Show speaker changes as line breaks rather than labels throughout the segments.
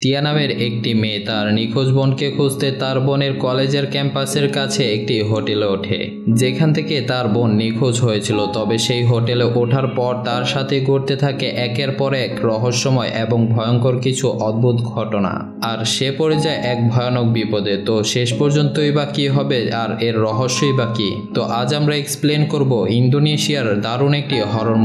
টিয়া নামের একটি মেয়ে তার নিখোঁজ বোনকে খুঁজতে তার বোনের কলেজের ক্যাম্পাসের কাছে একটি হোটেলে ওঠে, যেখান থেকে তার বোন নিখোঁজ হয়েছিল। তবে সেই হোটেলে ওঠার পর তার সাথে ঘটতে থাকে একের পর এক রহস্যময় এবং ভয়ঙ্কর কিছু অদ্ভুত ঘটনা, আর সে পড়ে যায় এক ভয়ানক বিপদে। তো শেষ পর্যন্তই বা কী হবে আর এর রহস্যই বা কী, তো আজ আমরা এক্সপ্লেন করব ইন্দোনেশিয়ার দারুণ একটি হরর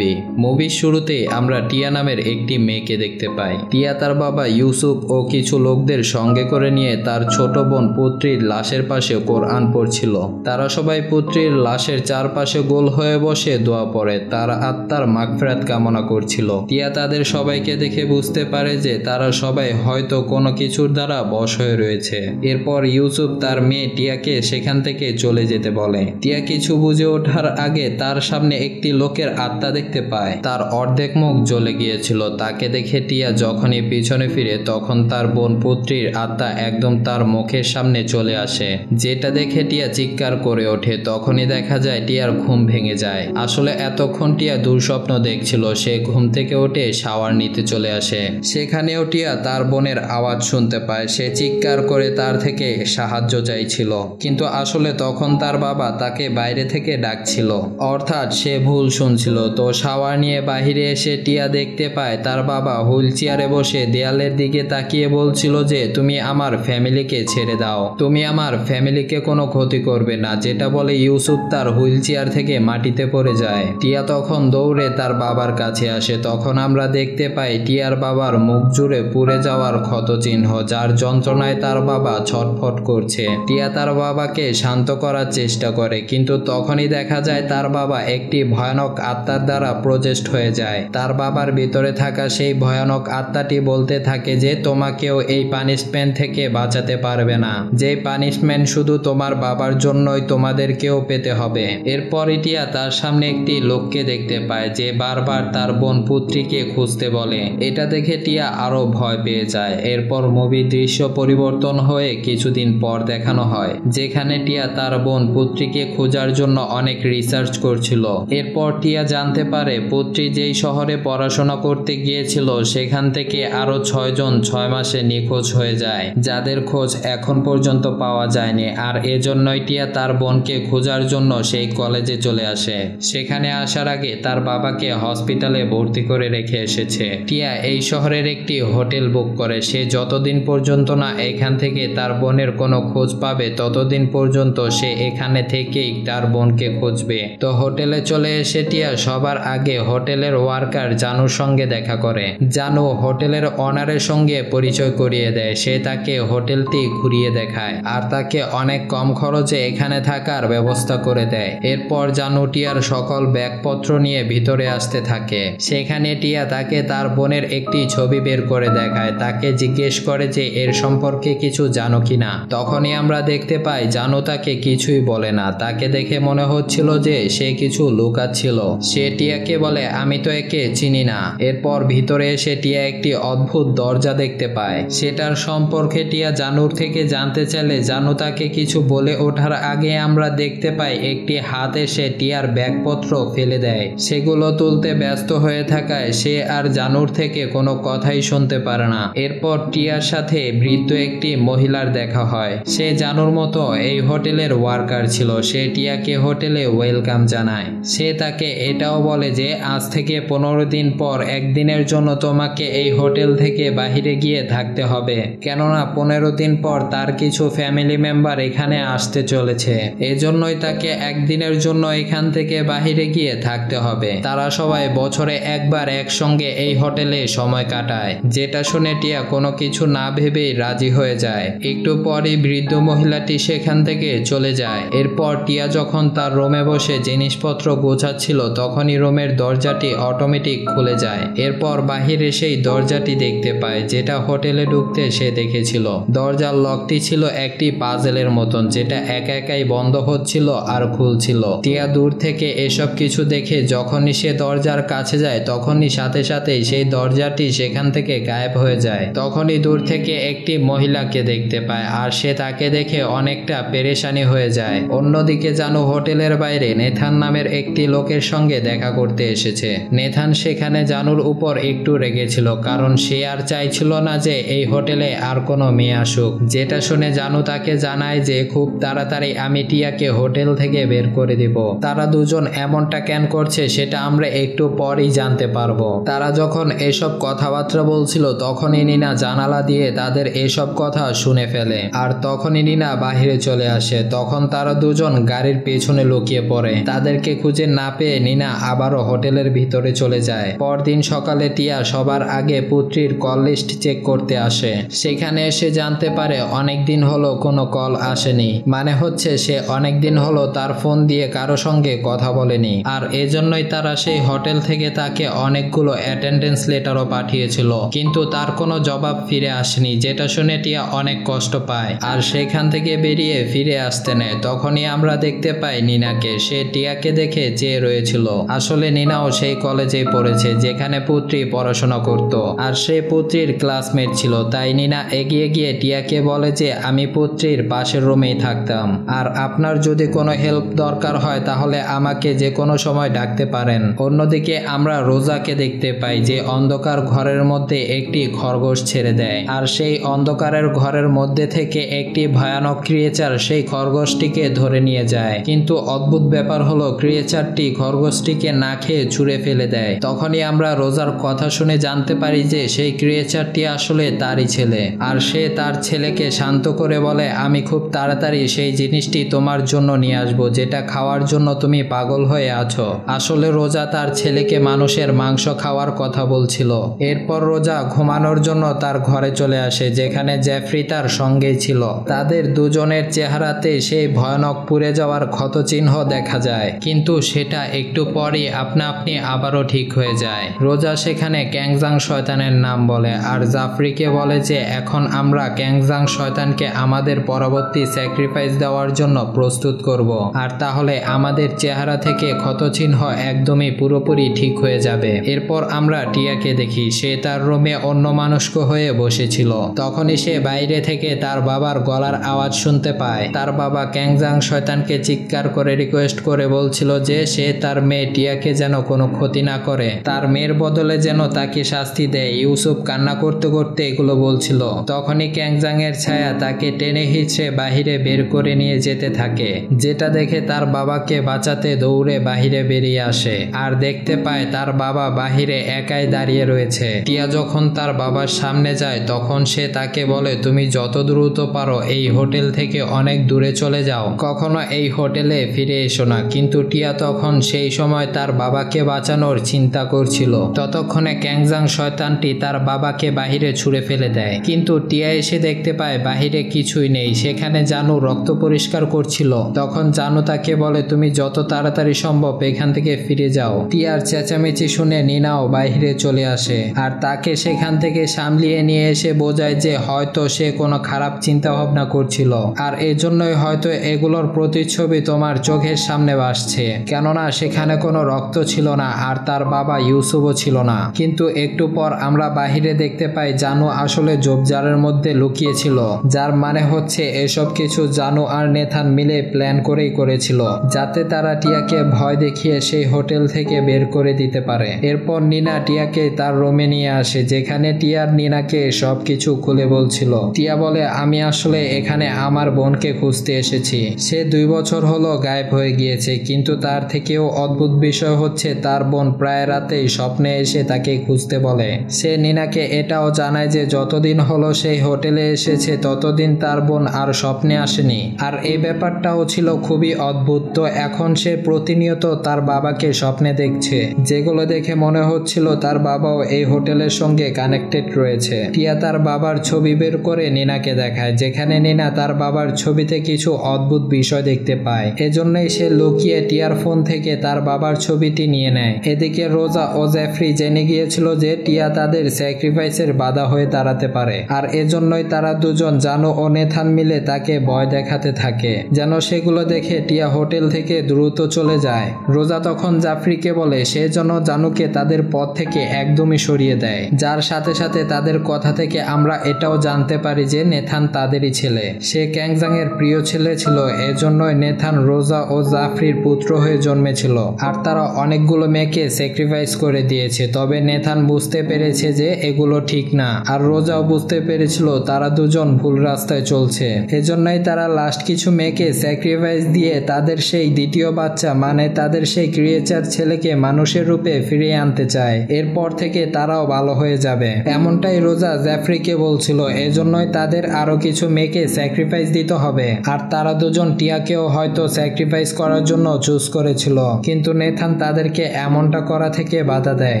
মুভির শুরুতে আমরা টিয়া নামের একটি মেয়েকে দেখতে পাই। টিয়া তার বাবা ইউসুফ ও কিছু লোকদের সঙ্গে করে নিয়ে তার ছোট বোন পুত্রীর লাশের পাশে কোরআন পড়ছিল। তারা সবাই পুত্রীর লাশের চারপাশে গোল হয়ে বসে দোয়া পড়ে, তার আত্মার মাগফিরাত কামনা করছিল। টিয়া তাদের সবাইকে দেখে বুঝতে পারে যে তারা সবাই হয়তো কোনো কিছুর দ্বারা বশ হয়ে রয়েছে। এরপর ইউসুফ তার মেয়ে টিয়াকে সেখান থেকে চলে যেতে বলে। টিয়া কিছু বুঝে ওঠার আগে তার সামনে একটি লোকের আত্মা দেখতে পায়, তার অর্ধেক মুখ জ্বলে গিয়েছিল। তাকে দেখে টিয়া যখনই পিছনে ফিরে তখন তার বোন পুত্রীর আত্মা একদম তার মুখের সামনে চলে আসে, যেটা দেখে টিয়া চিৎকার করে ওঠে। তখনই দেখা যায় টিয়ার ঘুম ভেঙে যায়। আসলে এতক্ষণ টিয়া দুঃস্বপ্ন দেখছিল। সে ঘুম থেকে উঠে শাওয়ার নিতে চলে আসে। সেখানেও টিয়া তার বোনের আওয়াজ শুনতে পায়। সে চিৎকার করে তার থেকে সাহায্য চাইছিল, কিন্তু আসলে তখন তার বাবা তাকে বাইরে থেকে ডাকছিল, অর্থাৎ সে ভুল শুনছিল। তো শাওয়ার নিয়ে বাহিরে এসে টিয়া দেখতে পায় তার বাবা হুইল চেয়ারে বসে দেয়ালের দিকে তাকিয়ে বলছিল যে তুমি আমার ফ্যামিলিকে ছেড়ে দাও, তুমি আমার ফ্যামিলিকে কোনো ক্ষতি করবে না, যেটা বলে ইউসুফ তার হুইল চেয়ার থেকে মাটিতে পড়ে যায়। টিয়া তখন দৌড়ে তার বাবার কাছে আসে। তখন আমরা দেখতে পাই টিয়ার বাবার মুখ জুড়ে পুড়ে যাওয়ার ক্ষতচিহ্ন, যার যন্ত্রণায় তার বাবা ছটফট করছে। টিয়া তার বাবাকে শান্ত করার চেষ্টা করে, কিন্তু তখনই দেখা যায় তার বাবা একটি ভয়ানক আত্মার দ্বারা প্রজেস্ট হয়ে যায়। তার বাবার ভিতরে থাকা সেই ভয়ানক আত্মাটি বলতে থাকে যে তোমাকেও এই পানিশমেন্ট থেকে বাঁচাতে পারবে না, যে পানিশমেন্ট শুধু তোমার বাবার জন্যই তোমাদেরকেও পেতে হবে। এরপরই টিয়া তার সামনে একটি লোককে দেখতে পায় যে বারবার তার বোন পুত্রীকে খুঁজতে বলে। এটা দেখে টিয়া আরো ভয় পেয়ে যায়। এরপর মুভির দৃশ্য পরিবর্তন হয়ে কিছুদিন পর দেখানো হয়, যেখানে টিয়া তার বোন পুত্রীকে খোঁজার জন্য অনেক রিসার্চ করছিল। এরপর টিয়া জানতে পারে পুত্রী যেই শহরে পড়াশোনা করতে গিয়েছিল সেখান থেকে আরো 6 জন 6 মাসে নিখোঁজ হয়ে যায়, যাদের খোঁজ এখন পর্যন্ত পাওয়া যায়নি। আর এজন্যই টিয়া তার বোনকে খোঁজার জন্য সেই কলেজে চলে আসে। সেখানে আসার আগে তার বাবাকে হসপিটালে ভর্তি করে রেখে এসেছে। টিয়া এই শহরের একটি হোটেল বুক করে। সে যতদিন পর্যন্ত না এখান থেকে তার বোনের কোনো খোঁজ পাবে ততদিন পর্যন্ত সে এখানে থেকেই তার বোনকে খুঁজবে। তো হোটেলে চলে এসে টিয়া সবার আগে হোটেলের ওয়ার্কার জানুর সঙ্গে দেখা করে। জানু হোটেলের অনারের সঙ্গে পরিচয় করিয়ে দেয়। সে তাকে হোটেলটি ঘুরিয়ে দেখায় আর তাকে অনেক কম খরচে এখানে থাকার ব্যবস্থা করে দেয়। এরপর জানু টিয়ার সকল ব্যাগপত্র নিয়ে ভিতরে আসতে থাকে। সেখানে টিয়া তাকে তার বোনের একটি ছবি বের করে দেখায়। তাকে জিজ্ঞেস করে যে এর সম্পর্কে কিছু জানো কিনা। তখনই আমরা দেখতে পাই জানু তাকে কিছুই বলে না। তাকে দেখে মনে হচ্ছিল যে সে কিছু লুকাচ্ছিল। সে টিয়াকে বলে আমি তো একে চিনি না। এরপর ভিতরে এসে টিয়া একটি অদ্ভুত দরজা দেখতে পায়। সেটার সম্পর্কে টিয়া জানুর থেকে জানতে চাইলে জানু তাকে কিছু বলে ওঠার আগে আমরা দেখতে পাই একটি হাত এসে টিয়ার ব্যাগপত্র ফেলে দেয়। সেগুলো তুলতে ব্যস্ত হয়ে থাকায় সে আর জানুর থেকে কোনো কথাই শুনতে পারে না। এরপর টিয়ার সাথে বৃদ্ধ একটি মহিলার দেখা হয়। সে জানুর মতো এই হোটেলের ওয়ার্কার ছিল। সে টিয়াকে হোটেলে ওয়েলকাম জানায়। সে তাকে এটাও বলে যে আজ থেকে 15 দিন পর একদিনের জন্য তোমাকে এই হোটেল থেকে বাহিরে গিয়ে থাকতে হবে, কেননা 15 দিন পর তার কিছু ফ্যামিলি মেম্বার এখানে আসতে চলেছে। এজন্যই তাকে একদিনের জন্য এখান থেকে বাহিরে গিয়ে থাকতে হবে। তারা সবাই বছরে একবার একসঙ্গে এই হোটেলে সময় কাটায়। যেটা শুনে টিয়া কোনো কিছু না ভেবেই রাজি হয়ে যায়। একটু পরই বৃদ্ধ মহিলাটি সেখান থেকে চলে যায়। এরপর টিয়া যখন তার রুমে বসে জিনিসপত্র গোছাচ্ছিল তখনই রুমের দরজাটি অটোমেটিক খুলে যায়। এরপর বাহিরে সেই দরজাটি দেখতে পায় যেটা হোটেলে ঢুকতে সে দেখেছিল। দরজার লকটি ছিল একটি পাজেলের মতন, যেটা একা একাই বন্ধ হচ্ছিল আর খুলছিল। টিয়া দূর থেকে এসব কিছু দেখে যখনই সে দরজার কাছে যায় তখনই সাথে সাথেই সেই দরজাটি সেখান থেকে গায়েব হয়ে যায়। তখনই দূর থেকে একটি মহিলাকে দেখতে পায় আর সে তাকে দেখে অনেকটা পেরেশানি হয়ে যায়। অন্যদিকে জানু হোটেলের বাইরে নেথান নামের একটি লোকের সঙ্গে দেখা করতে এসেছে। নেথান সেখানে জানুর উপর একটু রেগেছিল, কারণ সে আর চাইছিল চাইছিল না যে এই হোটেলে আর কোনো মেয়ে আসুক, যেটা শুনে জানু তাকে জানায় যে খুব তাড়াতাড়ি আমি টিয়াকে হোটেল থেকে বের করে দিব। তারা দুজন এমনটা কেন করছে সেটা আমরা একটু পরেই জানতে পারবো। তারা যখন এসব কথাবার্তা বলছিল তখনই নিনা জানালা দিয়ে তাদের এসব কথা শুনে ফেলে, আর তখনই নিনা বাহিরে চলে আসে। তখন তারা দুজন গাড়ির পেছনে লুকিয়ে পড়ে। তাদেরকে খুঁজে না পেয়ে নিনা আবারও হোটেলের ভিতরে চলে যায়। পরদিন সকালে টিয়া সবার আগে পুত্রীর কল লিস্ট চেক করতে আসে। সেখানে এসে জানতে পারে অনেকদিন হলো কোনো কল আসেনি, মানে হচ্ছে সে অনেকদিন হলো তার ফোন দিয়ে কারো সঙ্গে কথা বলেনি। আর এজন্যই তারা সেই হোটেল থেকে তাকে অনেকগুলো অ্যাটেন্ডেন্স লেটারও পাঠিয়েছিল, কিন্তু তার কোনো জবাব ফিরে আসেনি, যেটা শুনে টিয়া অনেক কষ্ট পায় আর সেখান থেকে বেরিয়ে ফিরে আসতে নেয়। তখনই আমরা দেখতে পাই নিনাকে। সে টিয়াকে দেখে চেয়ে রয়েছিল। আসলে নিনাও সেই কলেজেই পড়েছে যেখানে পুত্রী পড়াশোনা করত, আর সে পুত্রীর ক্লাসমেট ছিল। তাই নিনা এগিয়ে গিয়ে টিয়াকে বলে যে আমি পুত্রীর পাশের রুমেই থাকতাম, আর আপনার যদি কোনো হেল্প দরকার হয় তাহলে আমাকে যে কোনো সময় ডাকতে পারেন। অন্যদিকে আমরা রোজাকে দেখতে পাই যে অন্ধকার ঘরের মধ্যে একটি খরগোশ ছেড়ে দেয়, আর সেই অন্ধকারের ঘরের মধ্যে থেকে একটি ভয়ানক ক্রিয়েচার সেই খরগোশটিকে ধরে নিয়ে যায়। কিন্তু অদ্ভুত ব্যাপার হলো ক্রিয়েচারটি খরগোশটিকে না খেয়ে ছুঁড়ে ফেলে দেয়। তখনই আমরা রোজার কথা শুনে জানতে পারি যে সেই ক্রিয়েচারটি আসলে তারই ছেলে, আর সে তার ছেলেকে শান্ত করে বলে আমি খুব তাড়াতাড়ি সেই জিনিসটি তোমার জন্য নিয়ে আসবো যেটা খাওয়ার জন্য তুমি পাগল হয়ে আছো। আসলে রোজা তার ছেলেকে মানুষের মাংস খাওয়ার কথা বলছিল। এরপর রোজা ঘুমানোর জন্য তার ঘরে চলে আসে যেখানে জেফরি তার সঙ্গেই ছিল। তাদের দুজনের চেহারাতে সেই ভয়ানক পুড়ে যাওয়ার ক্ষতচিহ্ন দেখা যায়, কিন্তু সেটা একটু পরই আপনা আপনি আবারও ঠিক হয়ে যায়। রোজা সেখানে ক্যাংজাং শয়তানের নাম বলে আর জাফরিকে বলে যে এখন আমরা ক্যাংজাং শয়তানকে আমাদের পরবর্তী স্যাক্রিফাইস দেওয়ার জন্য প্রস্তুত করব, আর তাহলে আমাদের চেহারা থেকে ক্ষতচিহ্ন একদমই পুরোপুরি ঠিক হয়ে যাবে। এরপর আমরা টিয়াকে দেখি। সে তার রুমে অন্য মানুষক হয়ে বসেছিল। তখনই সে বাইরে থেকে তার বাবার গলার আওয়াজ শুনতে পায়। তার বাবা ক্যাংজাং শয়তানকে চিৎকার করে রিকোয়েস্ট করে বলছিল যে সে তার মেয়ে টিয়াকে যেন কোনো ক্ষতি না করে, তার মেয়ের বদলে যেন তাকে শাস্তি দেয়। ইউসুফ কান্না করতে করতে এগুলো বলছিল। তখনই ক্যাংজাং এর ছায়া তাকে টেনে হিঁচড়ে বাহিরে বের করে নিয়ে যেতে থাকে, যেটা দেখে তার বাবাকে বাঁচাতে দৌড়ে বাহিরে বেরিয়ে আসে আর দেখতে পায় তার বাবা বাহিরে একাই দাঁড়িয়ে রয়েছে। টিয়া যখন তার বাবার সামনে যায় তখন সে তাকে বলে তুমি যত দ্রুত পারো এই হোটেল থেকে অনেক দূরে চলে যাও, কখনো এই হোটেলে ফিরে এসো না। কিন্তু টিয়া তখন সেই সময় তার বাবাকে বাঁচানোর চিন্তা করছিল। ততক্ষণে ক্যাংজাং শয়তানটি তার বাবাকে বাহিরে ছুঁড়ে ফেলে দেয়, কিন্তু টিয়া এসে দেখতে পায় বাহিরে কিছুই নেই। সেখানে জানু রক্ত পরিষ্কার করছিল। তখন জানু তাকে বলে তুমি যত তাড়াতাড়ি সম্ভব এখান থেকে ফিরে যাও। টিয়ার চেঁচামেচি শুনে নিনাও বাইরে চলে আসে আর তাকে সেখান থেকে সামলিয়ে নিয়ে এসে বোঝায় যে হয়তো সে কোনো খারাপ চিন্তা ভাবনা করছিল, আর এজন্যই হয়তো এগুলোর প্রতিচ্ছবি তোমার চোখের সামনে ভাসছে, কেননা সেখানে কোনো রক্ত ছিল না আর তার বাবা ইউসুফও ছিল না। কিন্তু একটু পর আমরা বাহিরে দেখতে পাই জানু আসলে ঝোপঝাড়ের মধ্যে লুকিয়েছিল, যার মানে হচ্ছে এসব কিছু জানু আর নেথান মিলে প্ল্যান করেই করেছিল, যাতে তারা টিয়াকে ভয় দেখিয়ে সেই হোটেল থেকে বের করে দিতে পারে। এরপর নিনা টিয়াকে তার রুমে নিয়ে আসে যেখানে টিয়ার নিনাকে সবকিছু খুলে বলছিল। টিয়া বলে আমি আসলে এখানে আমার বোনকে খুঁজতে এসেছি। সে 2 বছর হলো গায়েব হয়ে গিয়েছে, কিন্তু তার থেকেও অদ্ভুত বিষয় হচ্ছে তার বোন প্রায় রাতেই স্বপ্নে এসে তাকে খুঁজতে বলে। সে নিনাকে এটাও জানায় যে যতদিন হলো সেই হোটেলে এসেছে ততদিন তার বোন আর স্বপ্নে আসেনি, আর এই ব্যাপারটাও ছিল খুবই অদ্ভুত। তো এখন সে প্রতিনিয়ত তার বাবাকে স্বপ্নে দেখছে, যেগুলো দেখে মনে হচ্ছিল তার বাবাও এই হোটেলের সঙ্গে কানেক্টেড রয়েছে। টিয়া তার বাবার ছবি বের করে নিনাকে দেখায়, যেখানে নিনা তার বাবার ছবিতে কিছু অদ্ভুত বিষয় দেখতে পায়। এজন্যই সে লুকিয়ে টিয়ার ফোন থেকে তার বাবার ছবিটি নিয়ে নেয়। এদিকে রোজা ও জেফরি জেনে গিয়েছিল যে টিয়া তাদের স্যাক্রিফাইসের বাধা হয়ে দাঁড়াতে পারে, আর এজন্যই তারা দুজন জানু ও নেথান মিলে তাকে ভয় দেখাতে থাকে যেন সেগুলো দেখে টিয়া হোটেল থেকে দ্রুত চলে যায়। রোজা তখন জাফরিকে বলে সে যেন জানুকে তাদের পথ থেকে একদমই সরিয়ে দেয়, যার সাথে সাথে তাদের কথা থেকে আমরা এটাও জানতে পারি যে নেথান তাদেরই ছেলে। সে ক্যাংজাং এর প্রিয় ছেলে ছিল, এজন্যই নেথান রোজা ও জাফরির পুত্র হয়ে জন্মেছিল, আর তারা অনেকগুলো মেয়েকে স্যাক্রিফাইস করে দিয়েছে। তবে নেথান বুঝতে পেরেছে যে এগুলো ঠিক না। আর রোজাও বুঝতে পেরেছিল তারা দুজন ভুল রাস্তায় চলছে। এজন্যই তারা লাস্ট কিছু মেয়েকে স্যাক্রিফাইস দিয়ে তাদের সেই দ্বিতীয় বাচ্চা মানে তাদের সেই ক্রিয়েচার ছেলেকে মানুষের রূপে ফিরিয়ে আনতে চায়। এরপর থেকে তারাও ভালো হয়ে যাবে, এমনটাই রোজা জ্যাফরিকে বলছিল। এজন্যই তাদের আরো কিছু মেয়েকে স্যাক্রিফাইস দিতে হবে। আর তারা দুজন টিয়াকেও হয়তো স্যাক্রিফাইস করার জন্য চুজ করেছিল, কিন্তু নেথান তাদেরকে এমনটা করা থেকে বাধা দেয়।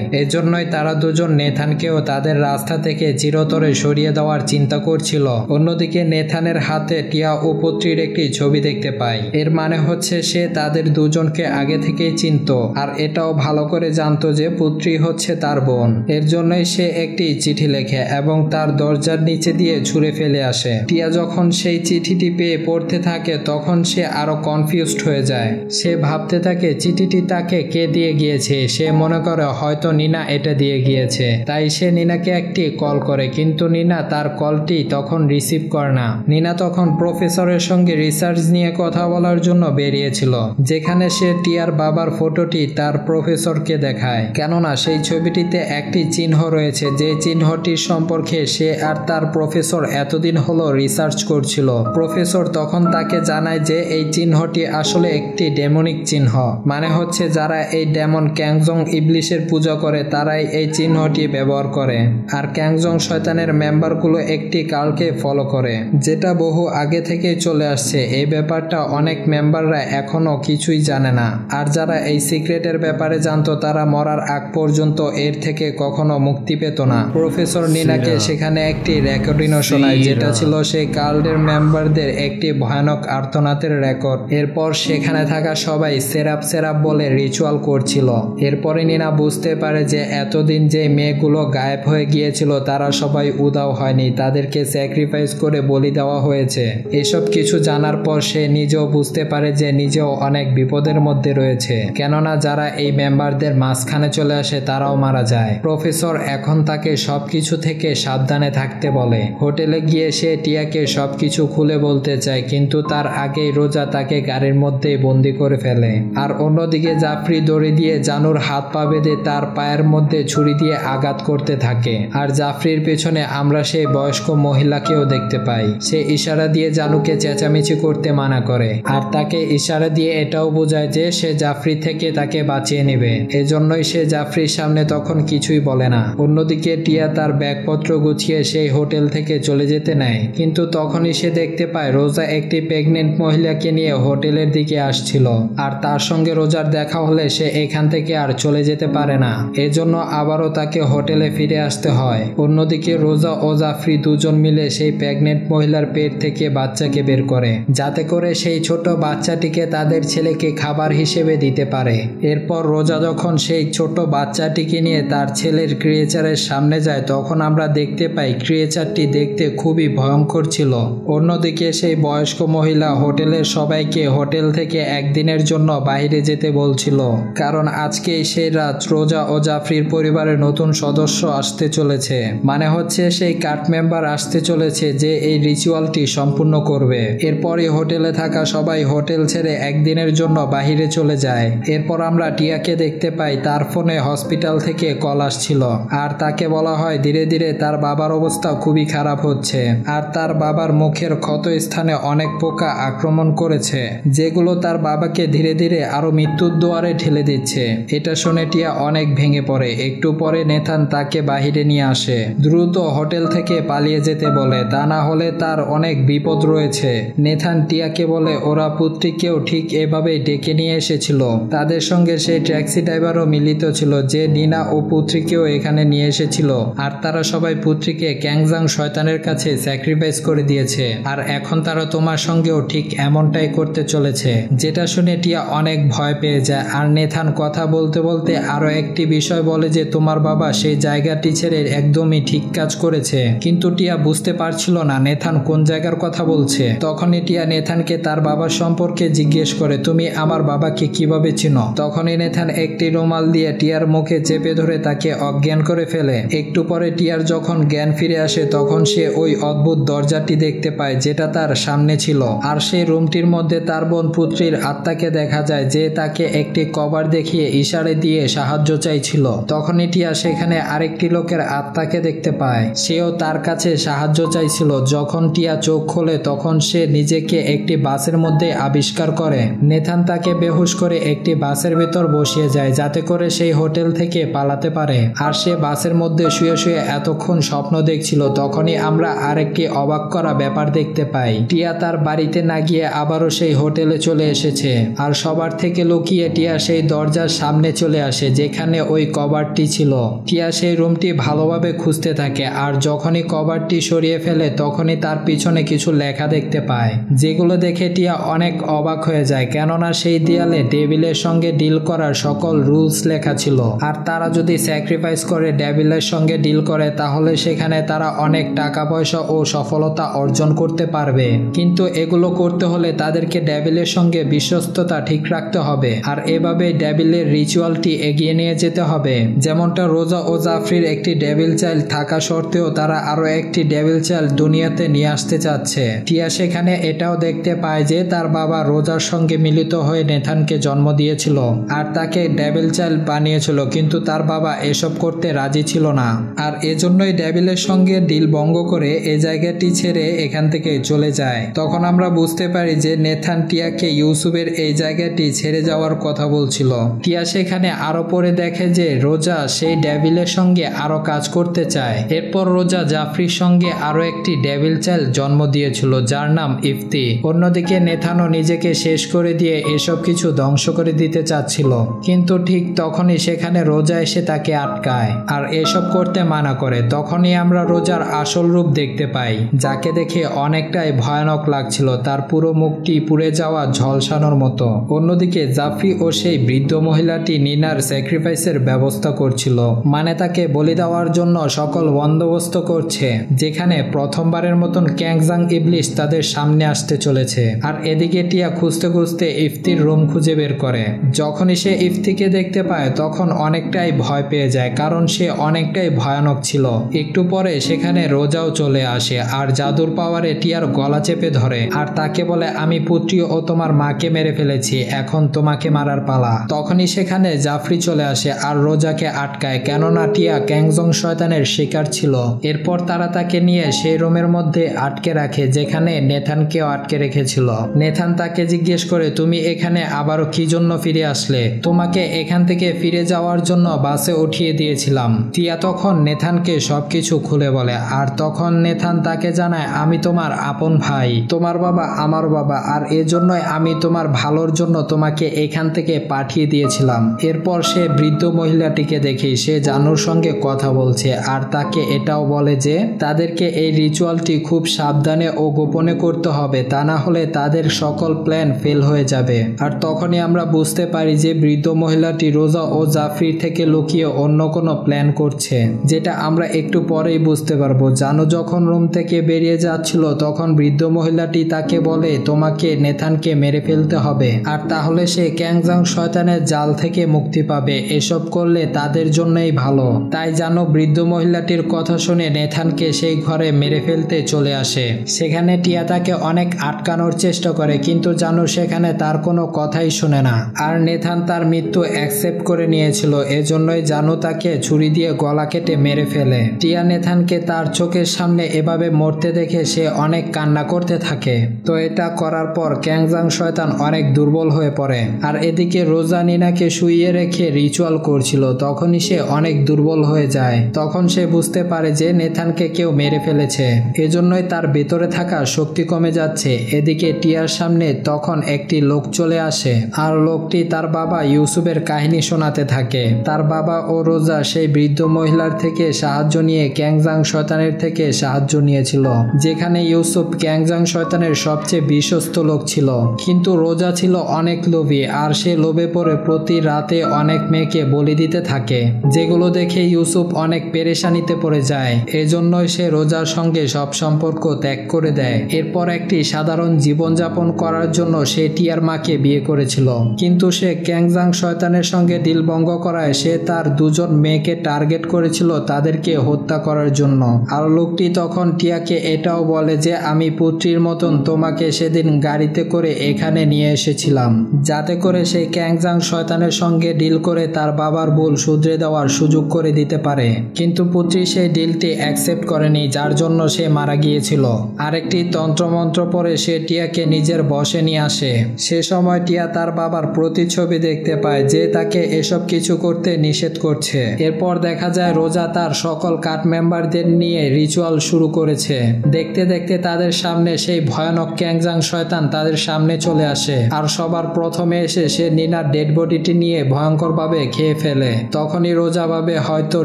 এজন্যই তারা দুজন নেথানকেও তাদের রাস্তা থেকে চিরতরে সরিয়ে দেওয়ার চিন্তা করছিল। অন্যদিকে নেথানের হাতে টিয়া ও পুত্রীর একটি ছবি দেখতে পায়। এর মানে হচ্ছে সে তাদের দুজনকে আগে থেকেই চিনত, আর এটাও ভালো করে জানতো যে পুত্রী হচ্ছে তার বোন। এর জন্যই সে একটি চিঠি লেখে এবং তার দরজার নিচে দিয়ে ছুঁড়ে ফেলে আসে। টিয়া যখন সেই চিঠিটি পেয়ে পড়তে থাকে তখন সে আরো কনফিউজড হয়ে যায়। সে ভাবতে থাকে চিঠিটি তাকে কে দিয়ে গিয়েছে। সে মনে করে হয়তো নিনা এটা দিয়ে গিয়েছে। তাই সে নিনাকে একটি কল করে, কিন্তু নিনা তার কলটি তখন রিসিভ করে না। নিনা তখন প্রফেসরের সঙ্গে রিসার্চ নিয়ে কথা বলার জন্য বেরিয়েছিল, যেখানে সে টিয়ার বাবার ফটোটি তার প্রফেসরকে দেখায়। কেননা সেই ছবিটিতে একটি চিহ্ন রয়েছে, যে চিহ্নটির সম্পর্কে সে আর তার প্রফেসর এতদিন হলো রিসার্চ করছিল। প্রফেসর তখন তাকে জানায় যে এই চিহ্নটি আসলে একটি ডেমনিক চিহ্ন, মানে হচ্ছে যারা এই ডেমন ক্যাংজং ইবলিশের পূজা করে তারাই এই চিহ্নটি ব্যবহার করে। আর ক্যাংজং শয়তানের মেম্বারগুলো একটি কালকে ফলো করে, যেটা বহু আগে থেকেই চলে আসছে। এই ব্যাপারটা অনেক মেম্বাররা এখনো কিছুই জানে না। আর যারা এই সিক্রেটের ব্যাপারে জানতো তারা মরার আগ পর্যন্ত এর থেকে কখনো মুক্তি পেত না। প্রফেসর নিনাকে সেখানে একটি রেকর্ডিংও শোনায়, যেটা ছিল সেই কাল্টের মেম্বারদের একটি ভয়ানক আর্তনাদের রেকর্ড। এরপর সেখানে থাকা সবাই সেরাপ সেরাপ বলে রিচুয়াল করছিল। এরপরে নিনা বুঝতে পারে যে এতদিন যে মেয়েগুলো গায়েব হয়ে গিয়েছিল তারা সবাই উধাও হয়নি, তাদেরকে স্যাক্রিফাইস করে বলি দেওয়া হয়েছে। এসব কিছু জানার পর সে নিজেও বুঝতে পারে যে নিজেও অনেক বিপদের মধ্যে রয়েছে, কেননা যারা এই মেম্বারদের মাঝখানে চলে আসে তারাও মারা যায়। প্রফেসর এখন তাকে সবকিছু থেকে সাবধানে থাকতে বলে। হোটেলে গিয়ে সে টিয়াকে সবকিছু খুলে বলতে চায়, কিন্তু তার আগেই রোজা তাকে গাড়ির মধ্যেই বন্দি করে ফেলে। আর অন্যদিকে জাফরি দড়ি দিয়ে জানুর হাত পা বেঁধে তার পায়ের মধ্যে ছুরি দিয়ে আঘাত করতে থাকে। আর জাফরির পেছনে আমরা সেই বয়স্ক মহিলাকেও দেখতে পাই। সে ইশারা দিয়ে জানুকে চেঁচামেচি করতে মানা করে, আর তাকে ইশারা দিয়ে এটাও বোঝায় যে সে জাফরি থেকে তাকে বাঁচিয়ে নেবে। এজন্যই সে জাফরির সামনে তখন কিছুই বলে না। অন্যদিকে টিয়া তার ব্যাগপত্র গুছিয়ে সেই হোটেল থেকে চলে যেতে নেয়, কিন্তু তখনই সে দেখতে পায় রোজা একটি প্রেগনেন্ট মহিলাকে নিয়ে হোটেলের দিকে আসছিল। আর তার সঙ্গে রোজার দেখা হলে সে এখান থেকে আর চলে যেতে পারে না, এজন্য আবারও তাকে হোটেলে ফিরে আসতে হয়। অন্যদিকে রোজা ও জাফরি দুজন মিলে সেই প্রেগনেন্ট মহিলার পেট থেকে বাচ্চাকে বের করে, যাতে করে সেই ছোট বাচ্চাটিকে তাদের ছেলেকে খাবার হিসেবে দিতে পারে। এরপর রোজা যখন সেই ছোট বাচ্চাটিকে নিয়ে তার ছেলের ক্রিয়েচারের সামনে যায় তখন আমরা দেখতে পাই ক্রিয়েচারটি দেখতে খুবই ভয়ঙ্কর ছিল। অন্যদিকে সেই বয়স্ক মহিলা হোটেলের সবাইকে হোটেল থেকে একদিনের জন্য বাইরে যেতে বলছিল, কারণ আজকেই সেই রাত রোজা ও জাফরির পরিবারের নতুন সদস্য আসতে চলেছে, মানে হচ্ছে সেই কাট মেম্বার আসতে চলেছে যে এই রিচুয়ালটি সম্পূর্ণ করবে। এরপরই হোটেলে থাকা সবাই হোটেল ছেড়ে একদিনের জন্য বাহিরে চলে যায়। এরপর আমরা টিয়াকে দেখতে পাই তার ফোনে হসপিটাল থেকে কল আসছিল, আর তাকে বলা হয় ধীরে ধীরে তার বাবার অবস্থা খুবই খারাপ হচ্ছে, আর তার বাবার মুখের ক্ষত স্থানে অনেক পোকা আক্রমণ করেছে, যেগুলো তার বাবাকে ধীরে ধীরে আরো মৃত্যুর দুয়ারে ঠেলে দিচ্ছে। এটা শুনে টিয়া অনেক ভেঙে পড়ে। একটু পরে নেথান তাকে বাহিরে নিয়ে আসে, দ্রুত হোটেল থেকে পালিয়ে যেতে বলে, তা না হলে তার অনেক বিপদ রয়েছে। নেথান টিয়াকে বলে ওরা পুত্রীকেও ঠিক এভাবেই ডেকে নিয়ে এসেছিল। তাদের সঙ্গে সেই ট্যাক্সি ড্রাইভারও মিলিত ছিল যে নিনা ও পুত্রীকেও এখানে নিয়ে এসেছিল, আর তারা সবাই পুত্রীকে ক্যাংজাং শয়তানের কাছে স্যাক্রিফাইস করে দিয়েছে, আর এখন তারা তোমার সঙ্গেও ঠিক এমনটাই করতে চলেছে। যেটা শুনে টিয়া অনেক ভয় পেয়ে যায়। আর নেথান কথা বলতে বলতে আরো একটি বিষয় বলে যে তোমার বাবা সেই জায়গাটি ছেড়ে একদমই ঠিক কাজ করেছে, কিন্তু টিয়া বুঝতে পারছিল না নেথান কোন জায়গার কথা বলছে। তখনই টিয়া নেথানকে তার বাবার সম্পর্কে জিজ্ঞেস করে, তুমি আমার বাবাকে কিভাবে চিনো? তখনই নেথান একটি রুমাল দিয়ে টিয়ার মুখে চেপে ধরে তাকে অজ্ঞান করে ফেলে। একটু পরে টিয়ার যখন জ্ঞান ফিরে আসে তখন সে ওই অদ্ভুত দরজাটি দেখতে পায় যেটা তার সামনে ছিল, আর সেই রুমটির মধ্যে তার বোন পুত্রীর আত্মাকে দেখা যায় যে তাকে একটি কভার দেখিয়ে ইশারা দিয়ে সাহায্য চাইছিল। তখনই টিয়া সেখানে আরেকটি লোকের
আত্মাকে দেখতে পায়। সেও তার কাছে সাহায্য চাইছিল। যখন টিয়া চোখ খোলে তখন সে নিজেকে একটি বাসের মধ্যে আবিষ্কার করে। নেথান তাকে বেহুশ করে একটি বাসের ভিতর বসিয়ে যায় যাতে করে সেই হোটেল থেকে পালাতে পারে। আর সে বাসের মধ্যে শুয়ে শুয়ে এতক্ষণ স্বপ্ন দেখছিল। তখনই আমরা আরেকটি অবাক করা ব্যাপার দেখতে পাই। টিয়া তার বাড়িতে না গিয়ে আবারও সেই হোটেলে চলে এসেছে। আর সবার থেকে লুকিয়ে টিয়া সেই দরজার সামনে চলে আসে যেখানে ওই কভারটি ছিল। টিয়া সেই রুমটি ভালোভাবে খুঁজতে থাকে আর যখনই কভারটি সরিয়ে ফেলে তখনই তার পিছনে কিছু লেখা দেখতে পায়, যেগুলো দেখে টিয়া অনেক অবাক হয়ে যায়। কেননা সেই দেয়ালে ডেভিলের সঙ্গে ডিল করার সকল রুলস লেখা ছিল। আর তারা যদি স্যাক্রিফাইস করে ডেভিলের সঙ্গে ডিল করে তাহলে সেখানে তারা অনেক টাকা পয়সা ও সফলতা অর্জন করতে পারবে। কিন্তু এগুলো করতে হলে তাদেরকে ডেভিলের সঙ্গে বিশ্বস্ততা ঠিক রাখতে হবে। আর এভাবে ডেভিলের রিচুয়ালটি এগিয়ে নিয়ে যেতে হবে। যেমনটা রোজা ও জাফরির একটি ডেভিল চাইল্ড থাকা সত্ত্বেও তারা আরো একটি ডেভিল চাইল্ড দুনিয়াতে নিয়ে আসতে চাচ্ছে। টিয়া সেখানে এটাও দেখতে পায় যে তার বাবা রোজার সঙ্গে মিলিত হয়ে নেথানকে জন্ম দিয়েছিল আর তাকে ডেভিল চাইল্ড বানিয়েছিল, কিন্তু তার বাবা এসব করতে রাজি ছিল না। আর এজন্যই ডেভিলের সঙ্গে ডিল ভঙ্গ করে এই জায়গাটি ছেড়ে এখান থেকে চলে যায়। তখন আমরা বুঝতে পারি যে নেথান টিয়াকে ইউসুফের এই জায়গাটি ছেড়ে যাওয়ার কথা বলছিল। টিয়া সেখানে আরো পরে দেখে যে রোজা সেই ডেভিলের সঙ্গে আরো কাজ করতে চায়। এরপর রোজা জাফরির সঙ্গে আরো একটি ডেভিল চাইল্ড জন্ম দিয়েছিল যার নাম ইফতি। অন্যদিকে নেথানও নিজেকে শেষ করে দিয়ে এসব কিছু ধ্বংস করে দিতে চাচ্ছিল, কিন্তু ঠিক তখনই সেখানে রোজা এসে তাকে আটকায় আর এসব করতে মানা করে। তখনই আমরা রোজার আসল রূপ দেখতে পাই, যাকে দেখে অনেকটাই ভয়ানক লাগছিল। তার পুরো মুখটি পুড়ে যাওয়া ঝলসানোর মতো। অন্যদিকে জাফরি ও সেই বৃদ্ধ মহিলাটি নিনার স্যাক্রিফাইসের ব্যবস্থা করছিল, মানে তাকে বলি দেওয়ার জন্য সকল বন্দোবস্ত করছে, যেখানে প্রথমবারের মতন ক্যাংজাং ইবলিশ তাদের সামনে আসতে চলেছে। আর এদিকে টিয়া খুঁজতে খুঁজতে ইফতির রুম খুঁজে বের করে। যখনই সে ইফতিকে দেখতে পায় তখন অনেকটাই ভয় পেয়ে যায়, কারণ সে অনেকটাই ভয়ানক ছিল। একটু পরে সেখানে রোজাও চলে আসে আর জাদুর পাওয়ারে টিয়ার গলা চেপে ধরে আর তাকে বলে, আমি পুত্রী ও তোমার মাকে মেরে ফেলেছি, এখন তোমাকে মারার পালা। তখনই সেখানে জাফরি চলে আসে আর রোজাকে আটকায়, কেননা টিয়া ক্যাংজং শয়তানের শিকার ছিল। এরপর তারা তাকে নিয়ে সেই রুমের মধ্যে আটকে রাখে যেখানে নেথানকেও আটকে রেখেছিল। নেথান তাকে জিজ্ঞেস করে, তুমি এখানে আবারও কি জন্য ফিরে আসলে? তোমাকে এখান থেকে ফিরে যাওয়ার জন্য বাসে উঠিয়ে দিয়েছিলাম। টিয়া তখন নেথানকে সবকিছু খুলে বলে আর তখন নেথান তাকে জানায়, আমি তোমার আপন ভাই, তোমার বাবা আমার বাবা, আর এজন্যই আমি তোমার ভালোর জন্য তোমাকে এখান থেকে পাঠিয়ে দিয়েছিলাম। এরপর সে বৃদ্ধ মহিলাটিকে দেখে সে জানুর সঙ্গে কথা বলছে আর তাকে এটাও বলে যে তাদেরকে এই রিচুয়ালটি খুব সাবধানে ও গোপনে করতে হবে, তা না হলে তাদের সকল প্ল্যান ফেল হয়ে যাবে। আর তখনই আমরা বুঝতে পারি যে বৃদ্ধ মহিলাটি রোজা ও জাফরির থেকে লুকিয়ে অন্য কোনো প্ল্যান করছে, যেটা আমরা একটু পরেই বুঝতে পারবো। জানু যখন রুম থেকে বেরিয়ে যাচ্ছিল তখন বৃদ্ধ মহিলাটি তাকে বলে, তোমাকে নেথানকে মেরে ফেলতে হবে, আর তাহলে সে ক্যাংজাং শয়তানের জাল থেকে মুক্তি পাবে। এসব করলে তাদের জন্যই ভালো। তাই জানু বৃদ্ধ মহিলাটির কথা শুনে নেথানকে সেই ঘরে মেরে ফেলতে চলে আসে। সেখানে টিয়া তাকে অনেক আটকানোর চেষ্টা করে, কিন্তু জানু সেখানে তার কোনো কথাই শুনে না। আর নেথান তার মৃত্যু অ্যাকসেপ্ট করে নিয়েছিল, এজন্যই জানু তাকে ছুরি দিয়ে গলা কেটে মেরে ফেলে। টিয়া নেথানকে তার চোখের সামনে এভাবে মরতে দেখে সে অনেক কান্না করতে থাকে। তো এটা করার পর ক্যাংজাং শয়তান অনেক দুর্বল হয়ে পড়ে। আর এদিকে রোজা নিনাকে শুইয়ে রেখে রিচুয়াল করছিল, তখনই সে অনেক দুর্বল হয়ে যায়। তখন সে বুঝতে পারে যে নেথানকে কেউ মেরে ফেলেছে, এজন্যই তার ভেতরে থাকা শক্তি কমে যাচ্ছে। এদিকে টিয়ার সামনে তখন একটি লোক চলে আসে আর লোকটি তার বাবা ইউসুফের কাহিনী শোনাতে থাকে। তার বাবা ও রোজা সেই বৃদ্ধ মহিলার থেকে সাহায্য নিয়ে ক্যাংজাং শয়তানের থেকে সাহায্য নিয়েছিল, যেখানে ইউসুফ ক্যাংজাং শয়তানের সবচেয়ে বিশ্বস্ত লোক ছিল। কিন্তু রোজা ছিল অনেক লোভী আর সে লোভে পড়ে প্রতি রাতে অনেক মেয়েকে বলি দিতে থাকে, যেগুলো দেখে ইউসুফ অনেক পেরেশানিতে পড়ে যায়। এজন্যই সে রোজার সঙ্গে সব সম্পর্ক ত্যাগ করে দেয়। এরপর একটি সাধারণ জীবনযাপন করার জন্য সে টিয়ার মাকে বিয়ে করেছিল, কিন্তু সে ক্যাংজাং শয়তানের সঙ্গে ডিল ভঙ্গ করায় সে তার দুজন মেয়েকে টার্গেট করেছিল তাদেরকে হত্যা করার জন্য। আর লোকটি তখন টিয়াকে এটাও বলে যে আমি পুত্রীর মতন তোমাকে সেদিন গাড়িতে করে এখানে নিয়ে এসেছিলাম, যাতে করে সেই ক্যাংজাং শয়তানের সঙ্গে ডিল করে তার বাবার ভুল শুধরে দেওয়ার সুযোগ করে দিতে পারে। কিন্তু পুত্রী সেই ডিলটি অ্যাকসেপ্ট করেনি, যার জন্য সে মারা গিয়েছিল। আরেকটি তন্ত্রমন্ত্র পরে সে টিয়াকে নিজের বশে নিয়ে আসে। সে সময় টিয়া তার বাবার প্রতিচ্ছবি দেখতে পায়, যে তাকে এসব কিছু করতে নিষেধ করছে। এরপর দেখা যায় রোজা তার সকল কাট মেম্বারদের নিয়ে রিচুয়াল শুরু করেছে। দেখতে দেখতে তাদের সামনে সেই ভয়ানক ক্যাংজাং শয়তান তাদের সামনে চলে আসে, আর সবার প্রথমে এসে সে নিনার ডেড বডিটি নিয়ে ভয়ঙ্করভাবে খেয়ে ফেলে। তখনই রোজা ভাবে হয়তো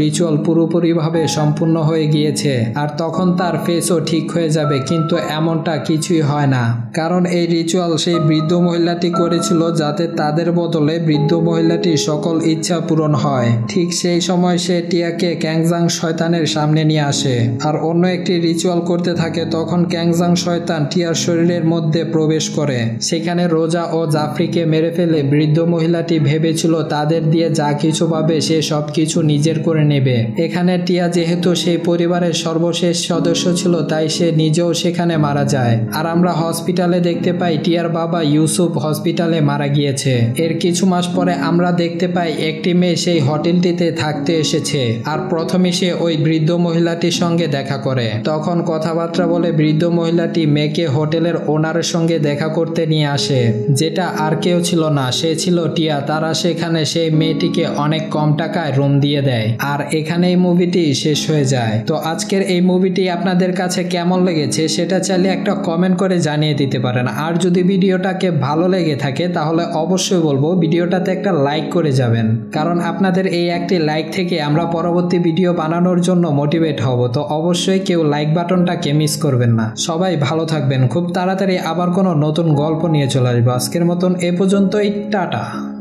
রিচুয়াল পুরোপুরিভাবে সম্পূর্ণ হয়ে গিয়েছে, আর তখন তার ফেসও ঠিক হয়ে যাবে, কিন্তু এমনটা কিছুই হয় না। কারণ এই রিচুয়াল সেই বৃদ্ধ মহিলাটি করেছিল, যাতে তাদের বদলে বৃদ্ধ মহিলাটির সকল ইচ্ছা পূরণ হয়। ঠিক সেই সময় সে টিয়াকে ক্যাংজাং শয়তানের সামনে নিয়ে আসে আর অন্য একটি রিচুয়াল করতে থাকে। তখন ক্যাংজাং শয়তান টিয়ার শরীরের মধ্যে প্রবেশ করে। সেখানে রোজা ও জাফরিকে মেরে ফেলে বৃদ্ধ মহিলাটি ভেবেছিল তাদের দিয়ে যা কিছু পাবে সে সব কিছু নিজের করে নেবে। এখানে টিয়া যেহেতু সেই পরিবারের সর্বশেষ সদস্য ছিল, তাই সে নিজেও সেখানে মারা যায়। আর আমরা হসপিটালে দেখতে পাই টিয়ার বাবা ইউসুফ হসপিটালে মারা গিয়েছে। এর কিছু মাস পরে আমরা দেখতে পাই একটি মেয়ে সেই হোটেলটিতে থাকতে এসেছে, আর প্রথমে সে ওই বৃদ্ধ মহিলাটির সঙ্গে দেখা করে। তখন কথাবার্তা বলে বৃদ্ধ মহিলাটি মেয়েকে হোটেলের ওনারের সঙ্গে দেখা করতে নিয়ে আসে, যেটা আর কেউ ছিল না, সে ছিল টিয়া। তারা সেখানে সেই মেয়েটিকে অনেক কম টাকায় রুম দিয়ে দেয়। আর এখানে এই মুভিটি শেষ হয়ে যায়। তো আজকের এই মুভিটি আপনাদের কাছে কেমন লেগেছে সেটা চাইলে একটা কমেন্ট করে জানিয়ে দিতে পারেন। আর যদি ভিডিওটাকে ভালো লেগে থাকে তাহলে অবশ্যই বলবো ভিডিওটাতে একটা লাইক করে যাবেন, কারণ আপনাদের এই একটি লাইক থেকে আমরা পরবর্তী ভিডিও বানানোর জন্য মোটিভেট হব। তো অবশ্যই কেউ লাইক বাটনটাকে মিস করবেন না। সবাই ভালো থাকবেন। খুব তাড়াতাড়ি আবার কোনো নতুন গল্প নিয়ে চলে আসবো। আজকের মতন এ পর্যন্তই, টাটা।